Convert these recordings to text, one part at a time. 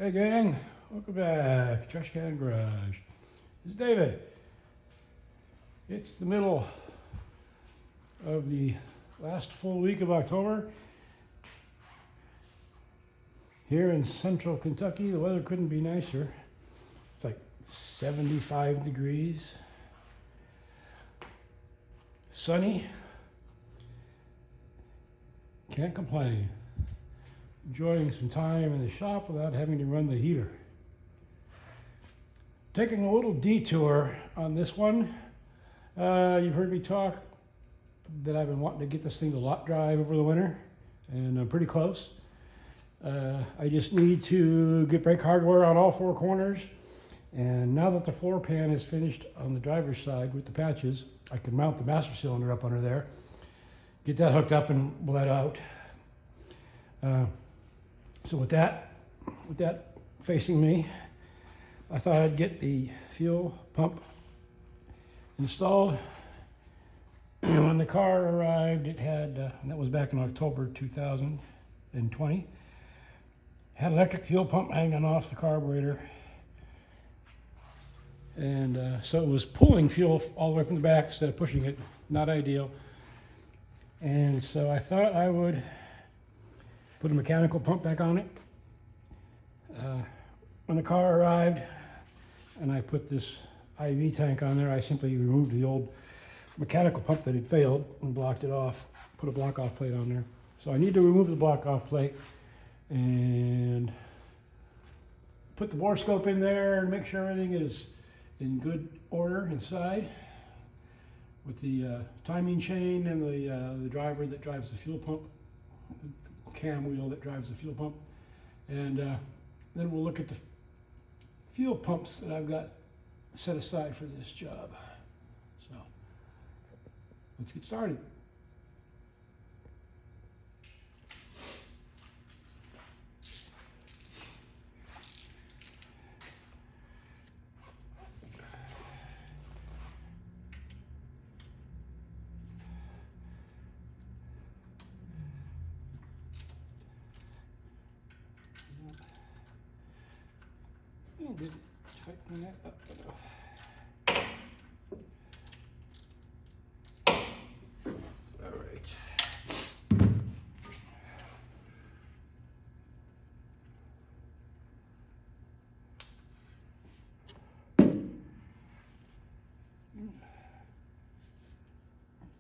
Hey gang, welcome back. Trash Can Garage. This is David. It's the middle of the last full week of October. Here in central Kentucky, the weather couldn't be nicer. It's like 75 degrees. Sunny. Can't complain. Enjoying some time in the shop without having to run the heater. Taking a little detour on this one. You've heard me talk that I've been wanting to get this thing to lot drive over the winter, and I'm pretty close. I just need to get brake hardware on all four corners, and now that the floor pan is finished on the driver's side with the patches, I can mount the master cylinder up under there, get that hooked up and bled out. So with that facing me, I thought I'd get the fuel pump installed. And when the car arrived, it had, and that was back in October 2020, had an electric fuel pump hanging off the carburetor. And so it was pulling fuel all the way from the back instead of pushing it. Not ideal. And so I thought I would put a mechanical pump back on it. When the car arrived and I put this IV tank on there, I simply removed the old mechanical pump that had failed and blocked it off, put a block off plate on there. So I need to remove the block off plate and put the bore scope in there and make sure everything is in good order inside with the timing chain and the driver that drives the fuel pump, the cam wheel that drives the fuel pump. And then we'll look at the fuel pumps that I've got set aside for this job. So let's get started. Tighten that up enough. All right.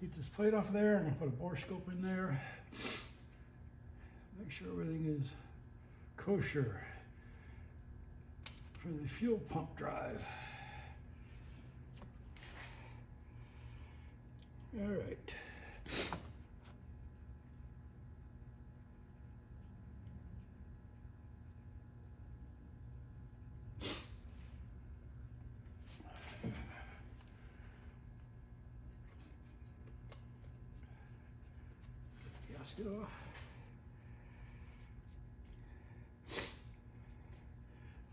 Get this plate off there. I'm going to put a bore scope in there. Make sure everything is kosher for the fuel pump drive. All right. Get the gasket off.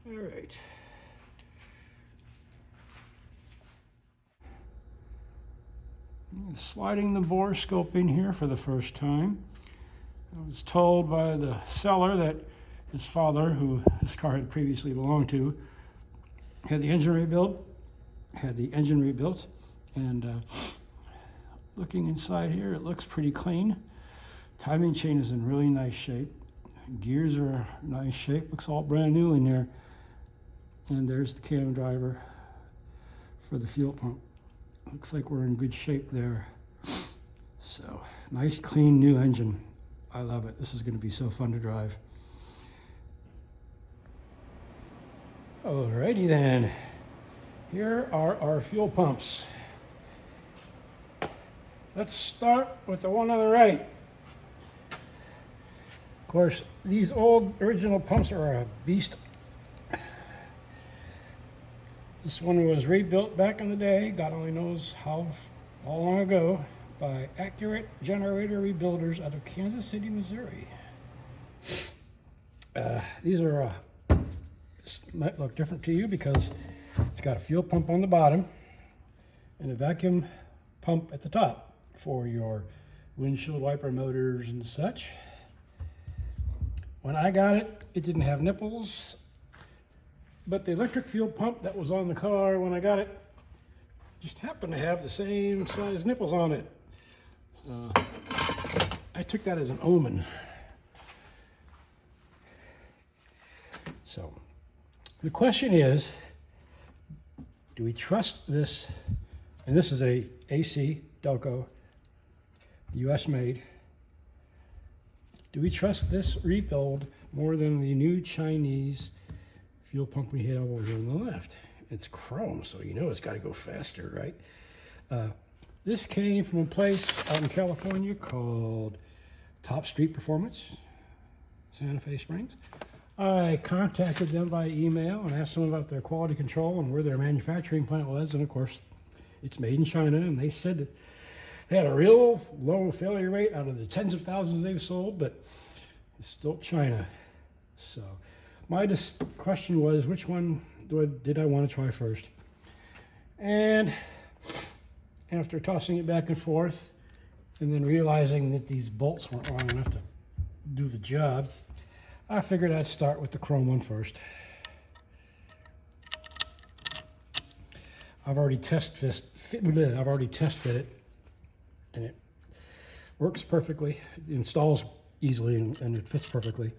All right. Sliding the bore scope in here for the first time. I was told by the seller that his father, who this car had previously belonged to, had the engine rebuilt, and looking inside here, it looks pretty clean. Timing chain is in really nice shape. Gears are in nice shape. Looks all brand new in there. And there's the cam driver for the fuel pump. Looks like we're in good shape there. So, nice, clean, new engine. I love it. This is going to be so fun to drive. Alrighty then. Here are our fuel pumps. Let's start with the one on the right. Of course, these old original pumps are a beast. This one was rebuilt back in the day, God only knows how long ago, by Accurate Generator Rebuilders out of Kansas City, Missouri. These are, this might look different to you because it's got a fuel pump on the bottom and a vacuum pump at the top for your windshield wiper motors and such. When I got it, it didn't have nipples But the electric fuel pump that was on the car when I got it just happened to have the same size nipples on it. So I took that as an omen. So the question is, do we trust this? And this is a AC Delco, US made. Do we trust this rebuild more than the new Chinese fuel pump we have over here on the left? It's chrome, so you know it's got to go faster, right? This came from a place out in California called Top Street Performance, Santa Fe Springs. I contacted them by email and asked them about their quality control and where their manufacturing plant was, and of course, it's made in China, and they said that they had a real low failure rate out of the tens of thousands they've sold, but it's still China. So my question was, which one did I want to try first? And after tossing it back and forth, and then realizing that these bolts weren't long enough to do the job, I figured I'd start with the chrome one first. I've already test fit it, and it works perfectly. It installs easily, and it fits perfectly.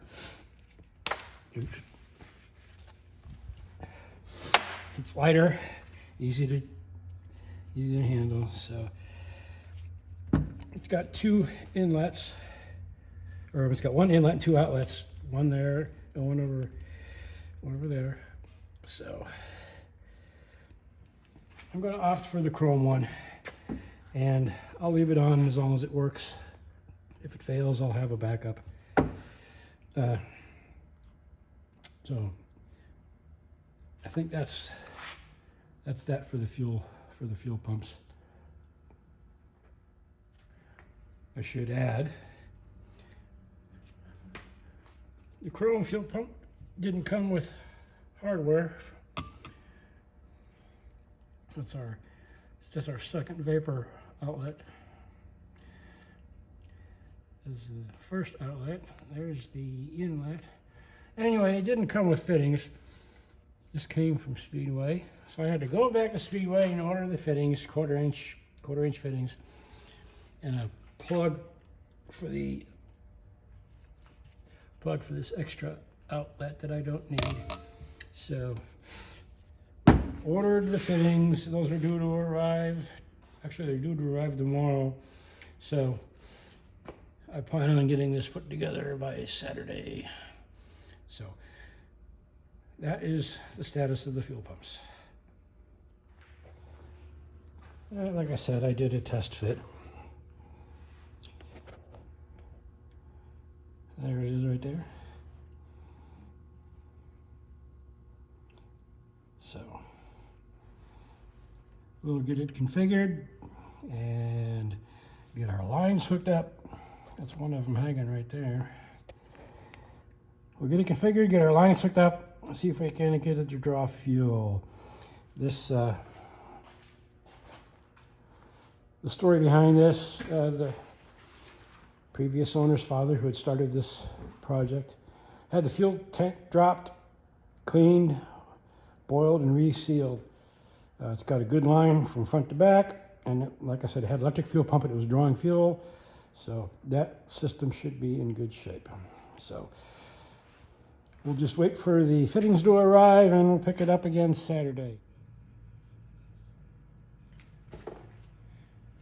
It's lighter, easy to handle. So it's got two inlets, or it's got one inlet and two outlets. One there and one over there. So I'm going to opt for the chrome one, and I'll leave it on as long as it works. If it fails, I'll have a backup. So I think that's that for the fuel pumps. I should add, the chrome fuel pump didn't come with hardware. It's just our second vapor outlet. This is the first outlet. There's the inlet. Anyway, it didn't come with fittings. This came from Speedway, so I had to go back to Speedway and order the fittings, quarter inch fittings, and a plug for this extra outlet that I don't need. So ordered the fittings. Those are due to arrive. Actually, they're due to arrive tomorrow. So I plan on getting this put together by Saturday. So that is the status of the fuel pumps. Like I said, I did a test fit. There it is right there. So we'll get it configured and get our lines hooked up. That's one of them hanging right there. We'll get it configured, get our lines hooked up, see if we can get it to draw fuel. This, the story behind this, the previous owner's father, who had started this project, had the fuel tank dropped, cleaned, boiled, and resealed. It's got a good line from front to back, and like I said, it had electric fuel pump, it was drawing fuel, so that system should be in good shape. So we'll just wait for the fittings to arrive, and we'll pick it up again Saturday.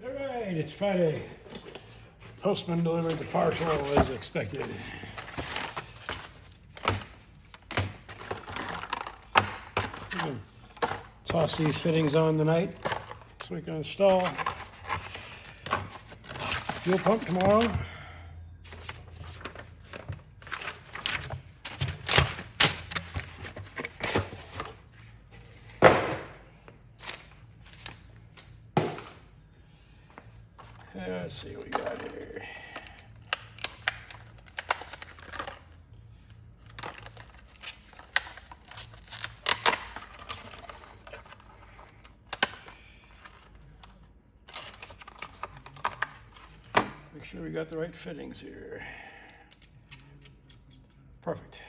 All right, it's Friday. Postman delivered the parcel as expected. Toss these fittings on tonight so we can install fuel pump tomorrow. Let's see what we got here. Make sure we got the right fittings here. Perfect.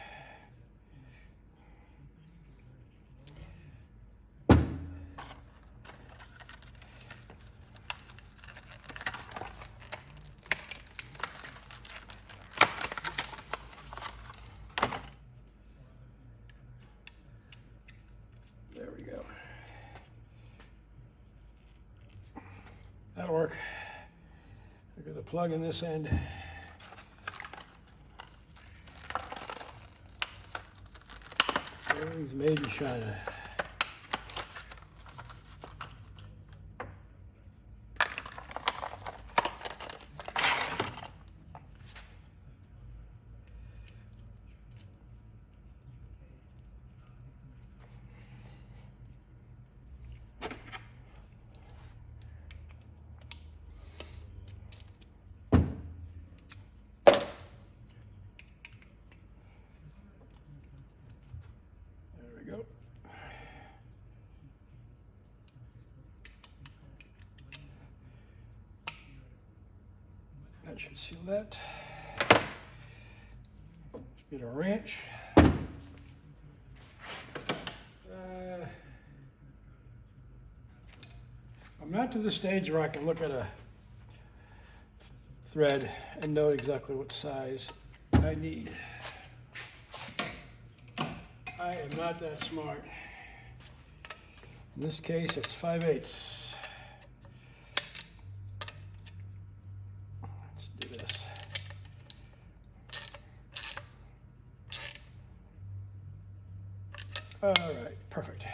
work. I got a plug in this end. Everything's made in China. Go. That should seal that. Let's get a wrench. I'm not to the stage where I can look at a thread and know exactly what size I need. I am not that smart. In this case, it's 5/8. Let's do this. All right, perfect.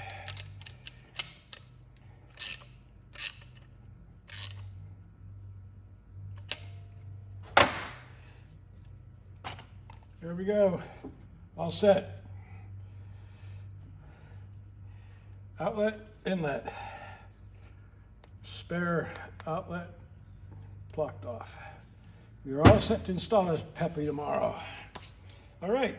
There we go. All set. Outlet, inlet, spare outlet, blocked off. We're all set to install this puppy tomorrow. All right.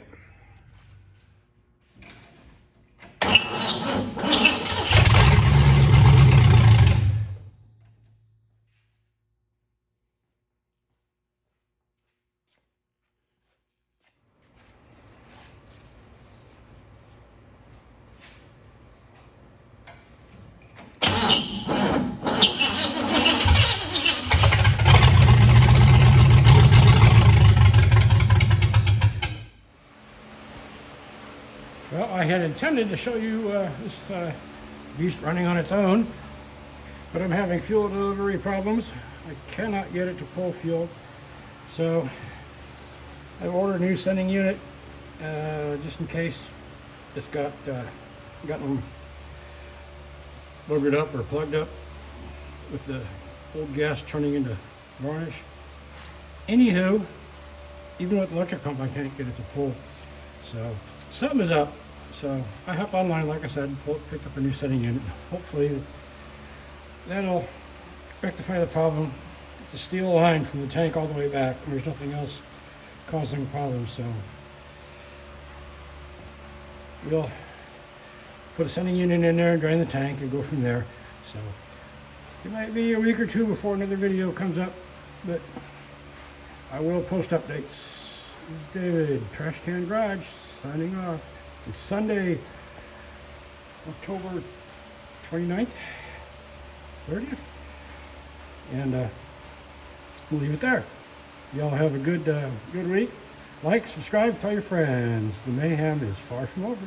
Well, I had intended to show you this beast running on its own, but I'm having fuel delivery problems. I cannot get it to pull fuel, so I ordered a new sending unit just in case it's gotten boogered up or plugged up with the old gas turning into varnish. Anywho, even with the electric pump, I can't get it to pull, so something is up. So I hop online, like I said, picked up a new sending unit. Hopefully that'll rectify the problem. It's a steel line from the tank all the way back, and there's nothing else causing problems. So we'll put a sending unit in there and drain the tank and go from there. So it might be a week or two before another video comes up, but I will post updates. This is David, Trash Can Garage, signing off. It's Sunday, October 29th, 30th, and we'll leave it there. Y'all have a good week. Like, subscribe, tell your friends. The mayhem is far from over.